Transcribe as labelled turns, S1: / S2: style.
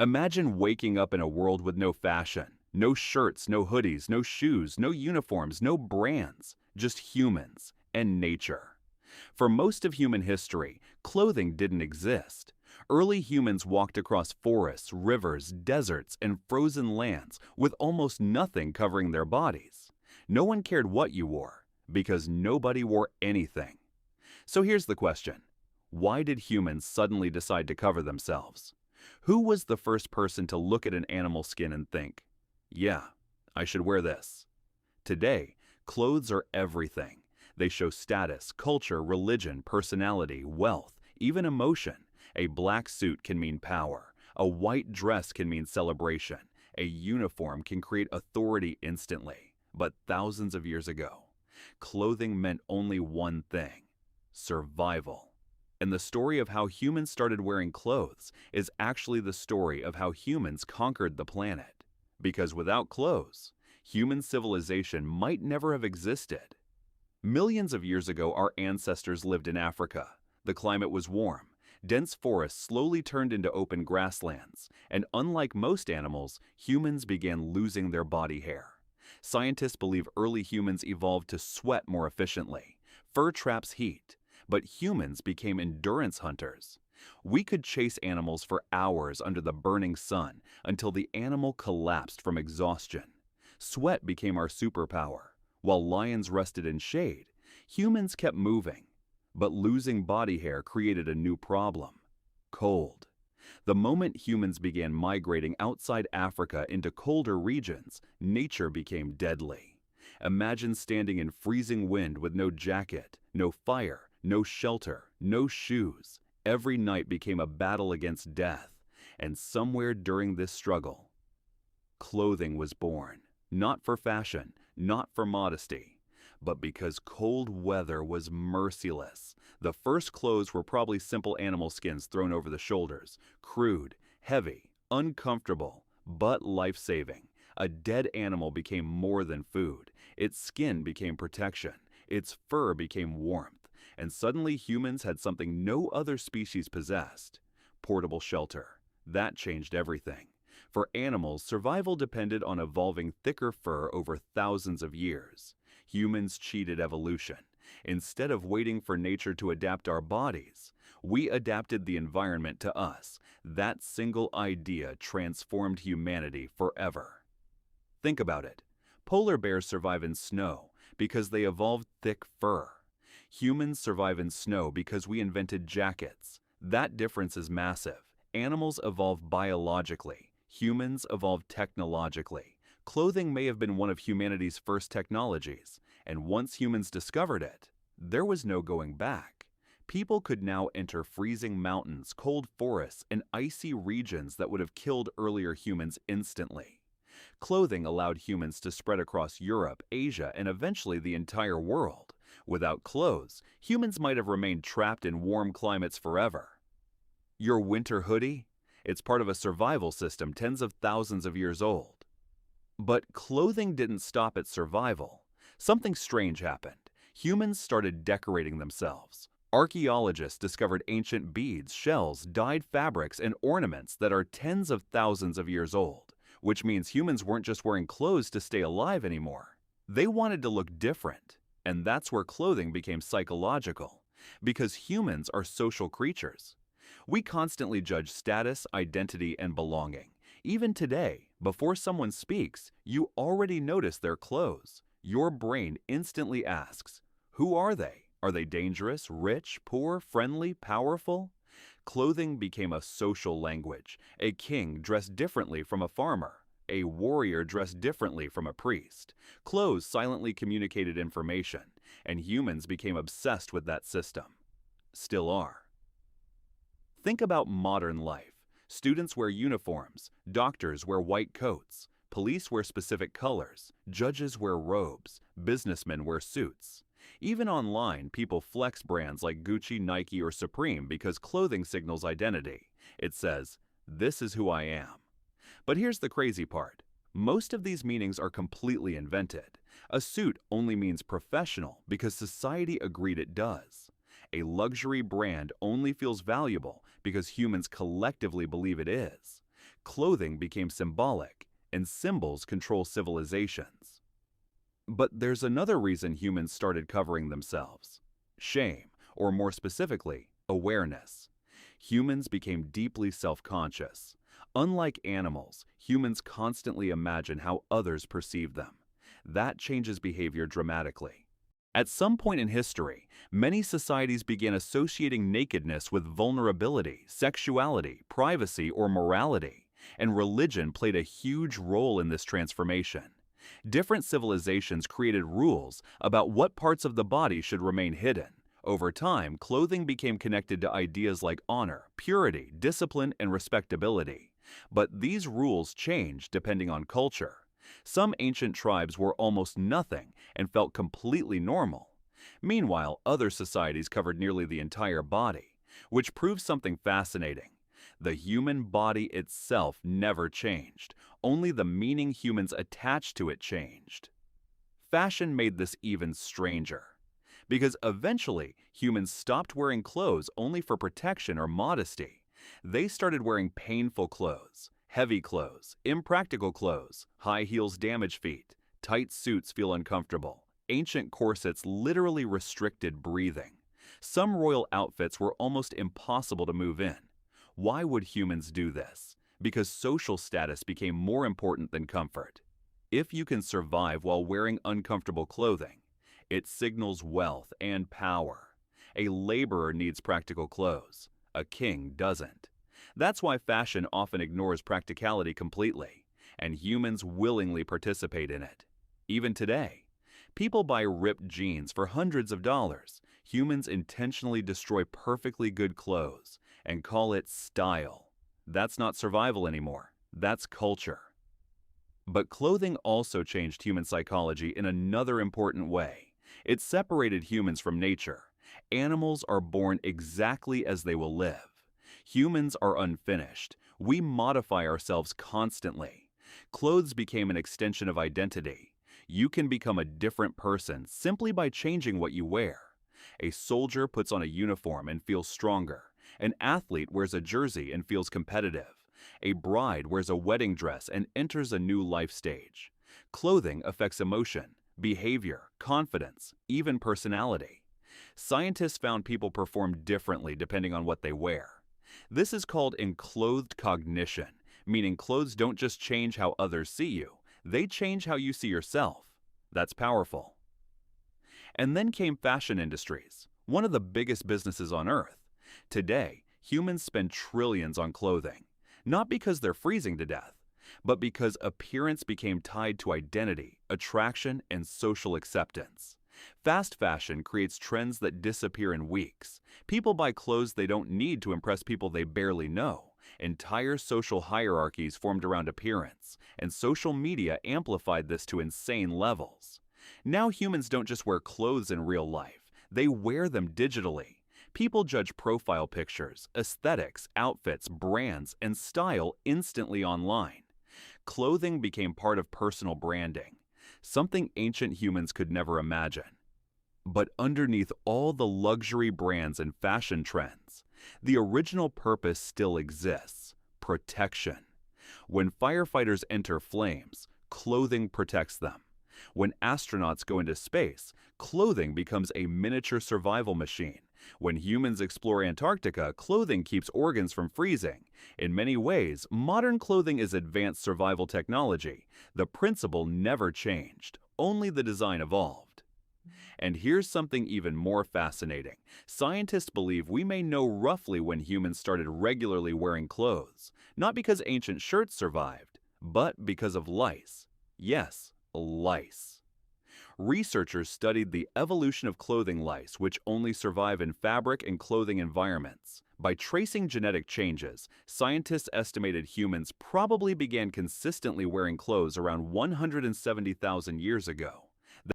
S1: Imagine waking up in a world with no fashion, no shirts, no hoodies, no shoes, no uniforms, no brands, just humans and nature. For most of human history, clothing didn't exist. Early humans walked across forests, rivers, deserts, and frozen lands with almost nothing covering their bodies. No one cared what you wore, because nobody wore anything. So here's the question. Why did humans suddenly decide to cover themselves? Who was the first person to look at an animal skin and think, yeah, I should wear this? Today, clothes are everything. They show status, culture, religion, personality, wealth, even emotion. A black suit can mean power. A white dress can mean celebration. A uniform can create authority instantly. But thousands of years ago, clothing meant only one thing: survival. And the story of how humans started wearing clothes is actually the story of how humans conquered the planet. Because without clothes, human civilization might never have existed. Millions of years ago, our ancestors lived in Africa. The climate was warm. Dense forests slowly turned into open grasslands, and unlike most animals, humans began losing their body hair. Scientists believe early humans evolved to sweat more efficiently. Fur traps heat, but humans became endurance hunters. We could chase animals for hours under the burning sun until the animal collapsed from exhaustion. Sweat became our superpower. While lions rested in shade, humans kept moving. But losing body hair created a new problem: cold. The moment humans began migrating outside Africa into colder regions, nature became deadly. Imagine standing in freezing wind with no jacket, no fire, no shelter, no shoes. Every night became a battle against death. And somewhere during this struggle, clothing was born. Not for fashion, not for modesty, but because cold weather was merciless. The first clothes were probably simple animal skins thrown over the shoulders, crude, heavy, uncomfortable, but life-saving. A dead animal became more than food. Its skin became protection. Its fur became warmth. And suddenly humans had something no other species possessed: portable shelter. That changed everything. For animals, survival depended on evolving thicker fur over thousands of years. Humans cheated evolution. Instead of waiting for nature to adapt our bodies, we adapted the environment to us. That single idea transformed humanity forever. Think about it. Polar bears survive in snow because they evolved thick fur. Humans survive in snow because we invented jackets. That difference is massive. Animals evolved biologically. Humans evolved technologically. Clothing may have been one of humanity's first technologies, and once humans discovered it, there was no going back. People could now enter freezing mountains, cold forests, and icy regions that would have killed earlier humans instantly. Clothing allowed humans to spread across Europe, Asia, and eventually the entire world. Without clothes, humans might have remained trapped in warm climates forever. Your winter hoodie? It's part of a survival system tens of thousands of years old. But clothing didn't stop at survival. Something strange happened. Humans started decorating themselves. Archaeologists discovered ancient beads, shells, dyed fabrics, and ornaments that are tens of thousands of years old, which means humans weren't just wearing clothes to stay alive anymore. They wanted to look different. And that's where clothing became psychological, because humans are social creatures. We constantly judge status, identity, and belonging. Even today, before someone speaks, you already notice their clothes. Your brain instantly asks, who are they? Are they dangerous, rich, poor, friendly, powerful? Clothing became a social language. A king dressed differently from a farmer. A warrior dressed differently from a priest. Clothes silently communicated information, and humans became obsessed with that system. Still are. Think about modern life. Students wear uniforms, doctors wear white coats, police wear specific colors, judges wear robes, businessmen wear suits. Even online, people flex brands like Gucci, Nike, or Supreme because clothing signals identity. It says, "This is who I am." But here's the crazy part. Most of these meanings are completely invented. A suit only means professional because society agreed it does. A luxury brand only feels valuable because humans collectively believe it is. Clothing became symbolic, and symbols control civilizations. But there's another reason humans started covering themselves: shame, or more specifically, awareness. Humans became deeply self-conscious. Unlike animals, humans constantly imagine how others perceive them. That changes behavior dramatically. At some point in history, many societies began associating nakedness with vulnerability, sexuality, privacy, or morality, and religion played a huge role in this transformation. Different civilizations created rules about what parts of the body should remain hidden. Over time, clothing became connected to ideas like honor, purity, discipline, and respectability. But these rules changed depending on culture. Some ancient tribes wore almost nothing and felt completely normal. Meanwhile, other societies covered nearly the entire body, which proves something fascinating. The human body itself never changed, only the meaning humans attached to it changed. Fashion made this even stranger, because eventually humans stopped wearing clothes only for protection or modesty. They started wearing painful clothes, heavy clothes, impractical clothes. High heels damage feet, tight suits feel uncomfortable. Ancient corsets literally restricted breathing. Some royal outfits were almost impossible to move in. Why would humans do this? Because social status became more important than comfort. If you can survive while wearing uncomfortable clothing, it signals wealth and power. A laborer needs practical clothes. A king doesn't. That's why fashion often ignores practicality completely, and humans willingly participate in it. Even today, people buy ripped jeans for hundreds of dollars. Humans intentionally destroy perfectly good clothes and call it style. That's not survival anymore. That's culture. But clothing also changed human psychology in another important way. It separated humans from nature. Animals are born exactly as they will live. Humans are unfinished. We modify ourselves constantly. Clothes became an extension of identity. You can become a different person simply by changing what you wear. A soldier puts on a uniform and feels stronger. An athlete wears a jersey and feels competitive. A bride wears a wedding dress and enters a new life stage. Clothing affects emotion, behavior, confidence, even personality. Scientists found people perform differently depending on what they wear. This is called enclothed cognition, meaning clothes don't just change how others see you, they change how you see yourself. That's powerful. And then came fashion industries, one of the biggest businesses on Earth. Today, humans spend trillions on clothing, not because they're freezing to death, but because appearance became tied to identity, attraction, and social acceptance. Fast fashion creates trends that disappear in weeks. People buy clothes they don't need to impress people they barely know. Entire social hierarchies formed around appearance, and social media amplified this to insane levels. Now humans don't just wear clothes in real life, they wear them digitally. People judge profile pictures, aesthetics, outfits, brands, and style instantly online. Clothing became part of personal branding, something ancient humans could never imagine. But underneath all the luxury brands and fashion trends, the original purpose still exists: protection. When firefighters enter flames, clothing protects them. When astronauts go into space, clothing becomes a miniature survival machine. When humans explore Antarctica, clothing keeps organs from freezing. In many ways, modern clothing is advanced survival technology. The principle never changed, only the design evolved. And here's something even more fascinating. Scientists believe we may know roughly when humans started regularly wearing clothes, not because ancient shirts survived, but because of lice. Yes, lice. Researchers studied the evolution of clothing lice, which only survive in fabric and clothing environments. By tracing genetic changes, scientists estimated humans probably began consistently wearing clothes around 170,000 years ago.